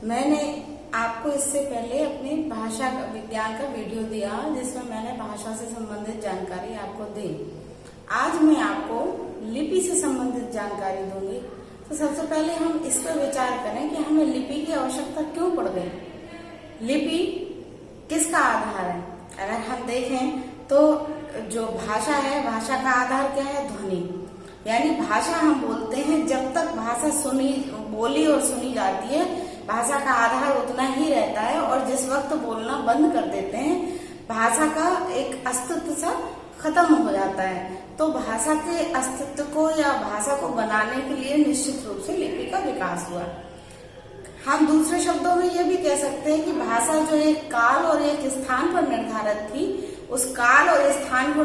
मैंने आपको इससे पहले अपनी भाषा विज्ञान का वीडियो दिया जिसमें मैंने भाषा से संबंधित जानकारी आपको दी। आज मैं आपको लिपि से संबंधित जानकारी दूंगी। तो सबसे पहले हम इस पर विचार करें कि हमें लिपि की आवश्यकता क्यों पड़ गई। लिपि किसका आधार है? अगर हम देखें तो जो भाषा है, भाषा का आधार क्या है? ध्वनि। यानी भाषा हम बोलते हैं, जब तक भाषा बोली और सुनी जाती है भाषा का आधार उतना ही रहता है, और जिस वक्त बोलना बंद कर देते हैं भाषा का एक अस्तित्व सा खत्म हो जाता है। तो भाषा के अस्तित्व को या भाषा को बनाने के लिए निश्चित रूप से लिपि का विकास हुआ। हम दूसरे शब्दों में ये भी कह सकते हैं कि भाषा जो एक काल और एक स्थान पर निर्धारित थी, उस काल और स्थान को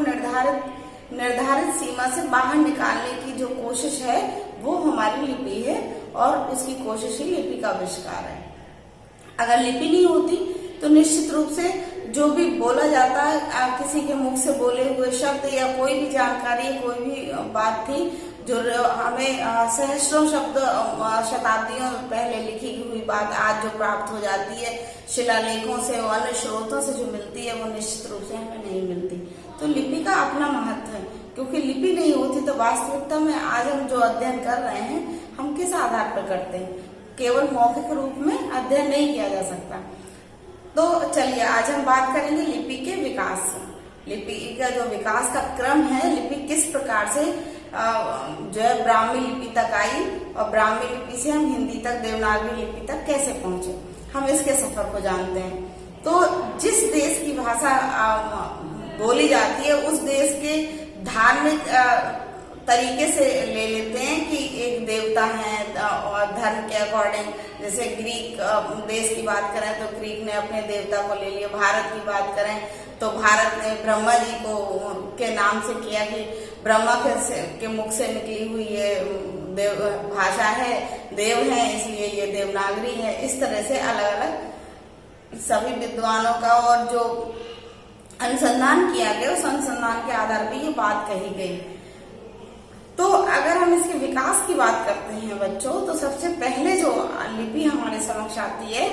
निर्धारित सीमा से बाहर निकालने की जो कोशिश है वो हमारी लिपि है, और उसकी कोशिश ही लिपि का आविष्कार है। अगर लिपि नहीं होती तो निश्चित रूप से जो भी बोला जाता है, किसी के मुख से बोले हुए शब्द या कोई भी जानकारी, कोई भी बात थी जो हमें सहस्रों शब्द शताब्दियों पहले लिखी हुई बात आज जो प्राप्त हो जाती है शिलालेखों से और अन्य स्रोतों से जो मिलती है, वो निश्चित रूप से हमें नहीं मिलती। तो लिपि का अपना महत्व है, क्योंकि लिपि नहीं होती तो वास्तविकता में आज हम जो अध्ययन कर रहे हैं हम किस आधार पर करते हैं? केवल मौखिक रूप में अध्ययन नहीं किया जा सकता। तो चलिए आज हम बात करेंगे लिपि के विकास से। लिपि का जो विकास का क्रम है, लिपि किस प्रकार से जो है ब्राह्मी लिपि तक आई, और ब्राह्मी लिपि से हम हिंदी तक, देवनागरी लिपि तक कैसे पहुंचे, हम इसके सफर को जानते हैं। तो जिस देश की भाषा बोली जाती है उस देश के धार्मिक तरीके से ले लेते हैं कि एक देवता है, और धर्म के अकॉर्डिंग, जैसे ग्रीक देश की बात करें तो ग्रीक ने अपने देवता को ले लिया। भारत की बात करें तो भारत ने ब्रह्मा जी को के नाम से किया कि ब्रह्मा के मुख से निकली हुई ये देव भाषा है, देव है, इसलिए ये देवनागरी है। इस तरह से अलग अलग सभी विद्वानों का और जो अनुसंधान किया गया उस अनुसंधान के आधार पर ये बात कही गई। तो अगर हम इसके विकास की बात करते हैं बच्चों, तो सबसे पहले जो लिपि हमारे समक्ष आती है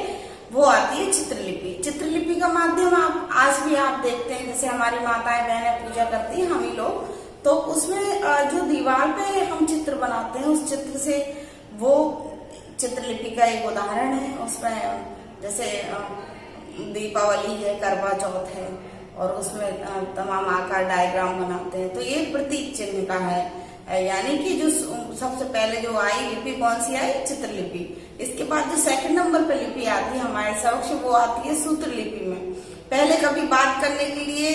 वो आती है चित्रलिपि। चित्रलिपि का माध्यम आज भी आप देखते हैं, जैसे हमारी माताएं बहनें पूजा करती हैं, हम ही लोग, तो उसमें जो दीवार पे हम चित्र बनाते हैं उस चित्र से, वो चित्रलिपि का एक उदाहरण है। उसमें जैसे दीपावली है, करवा चौथ है, और उसमें तमाम आकार डायग्राम बनाते हैं, तो ये प्रतीक चिन्ह का है। यानी कि जो सबसे पहले जो आई लिपि कौन सी आई? चित्रलिपि। इसके बाद जो सेकंड नंबर पे लिपि आती है हमारे समक्ष, वो आती है सूत्र लिपि में। पहले कभी बात करने के लिए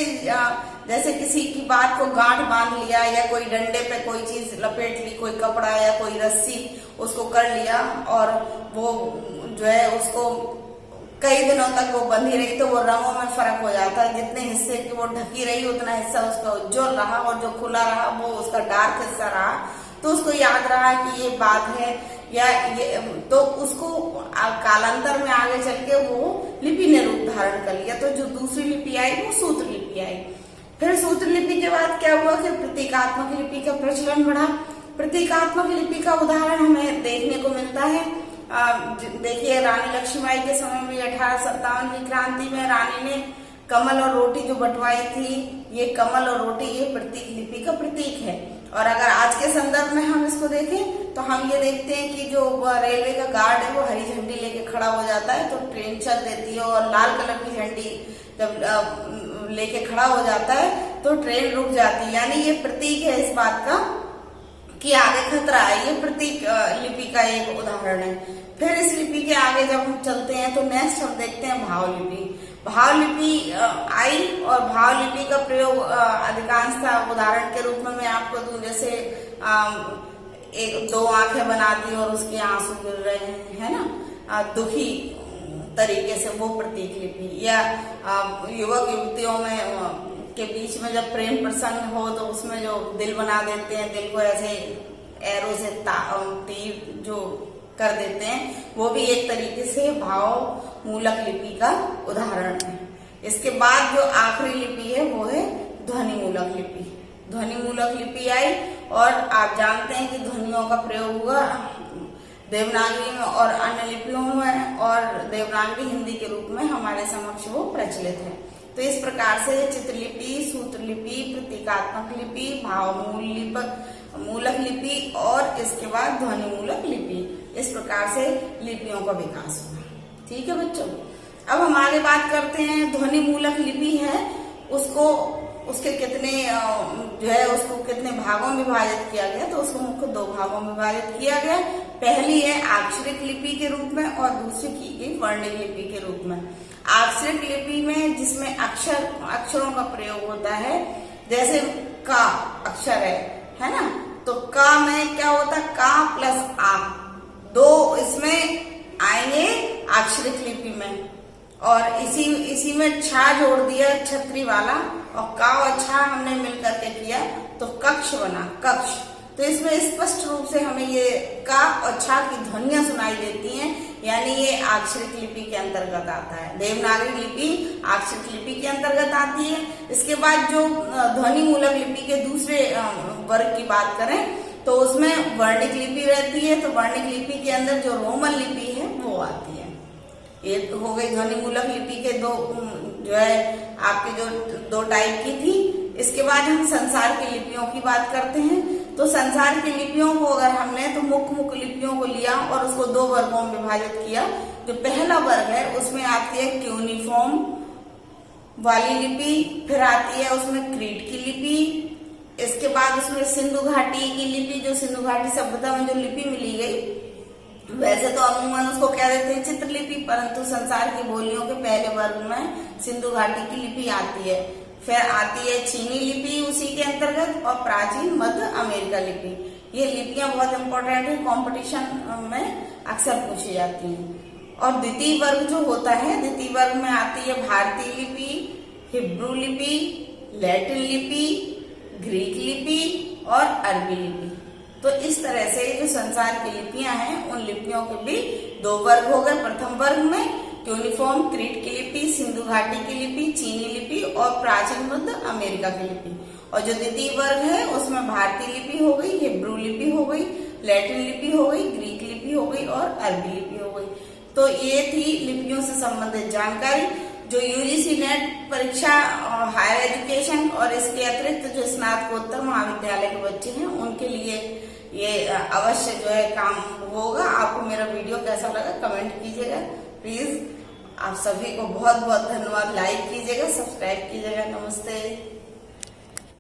जैसे किसी की बात को गांठ बांध लिया, या कोई डंडे पे कोई चीज लपेट ली, कोई कपड़ा या कोई रस्सी उसको कर लिया, और वो जो है उसको कई दिनों तक वो बंधी रही, तो वो रंगों में फर्क हो जाता है। जितने हिस्से की वो ढकी रही उतना हिस्सा उसका उज्ज्वल रहा, और जो खुला रहा वो उसका डार्क हिस्सा रहा। तो उसको याद रहा कि ये बात है, या ये, तो उसको कालांतर में आगे चल के वो लिपि ने रूप धारण कर लिया। तो जो दूसरी लिपि आई वो सूत्र लिपि आई। फिर सूत्र लिपि के बाद क्या हुआ कि प्रतीकात्मक लिपि का प्रचलन बढ़ा। प्रतीकात्मक लिपि का उदाहरण हमें देखने को मिलता है। देखिए रानी लक्ष्मीबाई के समय में 1857 की क्रांति में रानी ने कमल और रोटी जो बंटवाई थी, ये कमल और रोटी ये प्रतीक लिपि का प्रतीक है। और अगर आज के संदर्भ में हम इसको देखें तो हम ये देखते हैं कि जो रेलवे का गार्ड है वो हरी झंडी लेके खड़ा हो जाता है तो ट्रेन चल देती है, और लाल कलर की झंडी जब लेके खड़ा हो जाता है तो ट्रेन रुक जाती है। यानी ये प्रतीक है इस बात का कि आगे खतरा है। ये प्रतीक लिपि का एक उदाहरण है। फिर इस लिपि के आगे जब हम चलते हैं तो नेक्स्ट हम देखते हैं भाव लिपि। भाव लिपि आई, और भाव लिपि का प्रयोग अधिकांशतः उदाहरण के रूप में मैं आपको दूं, जैसे एक दो आंखें बना दी और उसके आंसू गिर रहे हैं, है ना, दुखी तरीके से, वो प्रतीक लिपि। या युवक युवतियों में के बीच में जब प्रेम प्रसंग हो तो उसमें जो दिल बना देते हैं, दिल को ऐसे एरो से तीर जो कर देते हैं, वो भी एक तरीके से भाव मूलक लिपि का उदाहरण है। इसके बाद जो आखिरी लिपि है वो है ध्वनि मूलक लिपि। ध्वनि मूलक लिपि आई, और आप जानते हैं कि ध्वनियों का प्रयोग हुआ देवनागरी में और अन्य लिपियों में और देवनागरी हिंदी के रूप में हमारे समक्ष वो प्रचलित है। तो इस प्रकार से चित्रलिपि, सूत्रलिपि, प्रतीकात्मक लिपि, मूलक लिपि और इसके बाद ध्वनि मूलक लिपि, इस प्रकार से लिपियों का विकास हुआ। ठीक है बच्चों, अब हम आगे बात करते हैं। ध्वनि मूलक लिपि है, उसके कितने जो है उसको कितने भागों में विभाजित किया गया, तो उसको मुख्य 2 भागों में विभाजित किया गया। पहली है अक्षरिक लिपि के रूप में और दूसरी की गई वर्णिक लिपि के रूप में। अक्षरिक लिपि में जिसमें अक्षरों का प्रयोग होता है, जैसे का अक्षर है ना, तो का में क्या होता है, का प्लस आ, 2 इसमें आएंगे अक्षरिक लिपि में, और इसी में छा जोड़ दिया छतरी वाला, और का और छा हमने मिलकर के किया तो कक्ष बना, कक्ष। तो इसमें स्पष्ट रूप से हमें ये का और छा की ध्वनियां सुनाई देती हैं, यानी ये अक्षरिक लिपि के अंतर्गत आता है। देवनागरी लिपि अक्षरिक लिपि के अंतर्गत आती है। इसके बाद जो ध्वनि मूलक लिपि के दूसरे वर्ग की बात करें तो उसमें वर्णिक लिपि रहती है। तो वर्णिक लिपि के अंदर जो रोमन लिपि है वो आती है। ये हो गई ध्वनि मूलक लिपि के जो है आपके जो 2 टाइप की थी। इसके बाद हम संसार की लिपियों की बात करते हैं। तो संसार की लिपियों को अगर हमने तो मुख्य लिपियों को लिया और उसको 2 वर्गों में विभाजित किया। जो पहला वर्ग है उसमें आती है क्यूनिफॉर्म वाली लिपि, फिर आती है उसमें क्रीट की लिपि, इसके बाद उसमें सिंधु घाटी की लिपि, जो सिंधु घाटी सभ्यता में जो लिपि मिली गई, वैसे तो अमूमन उसको कह देते हैं चित्रलिपि, परंतु संसार की बोलियों के पहले वर्ग में सिंधु घाटी की लिपि आती है। फिर आती है चीनी लिपि उसी के अंतर्गत, और प्राचीन मध्य अमेरिका लिपि। ये लिपियां बहुत इंपॉर्टेंट है, कंपटीशन में अक्सर पूछी जाती हैं। और द्वितीय वर्ग जो होता है, द्वितीय वर्ग में आती है भारतीय लिपि, हिब्रू लिपि, लैटिन लिपि, ग्रीक लिपि और अरबी लिपि। तो इस तरह से जो संसार की लिपियां हैं उन लिपियों के भी 2 वर्ग हो गए। प्रथम वर्ग में क्यूनिफॉर्म क्रीट की लिपि, सिंधु घाटी की लिपि, चीनी लिपि और प्राचीन मध्य अमेरिका की लिपि। और जो द्वितीय वर्ग है उसमें भारतीय लिपि हो गई, हिब्रू लिपि हो गई, लैटिन लिपि हो गई, ग्रीक लिपि हो गई और अरबी लिपि हो गई। तो ये थी लिपियों से संबंधित जानकारी। जो यूजीसी नेट परीक्षा और हायर एजुकेशन और इसके अतिरिक्त जो स्नातकोत्तर महाविद्यालय के बच्चे हैं उनके लिए ये अवश्य जो है काम होगा। आपको मेरा वीडियो कैसा लगा कमेंट कीजिएगा प्लीज। आप सभी को बहुत बहुत धन्यवाद। लाइक कीजिएगा, सब्सक्राइब कीजिएगा। नमस्ते।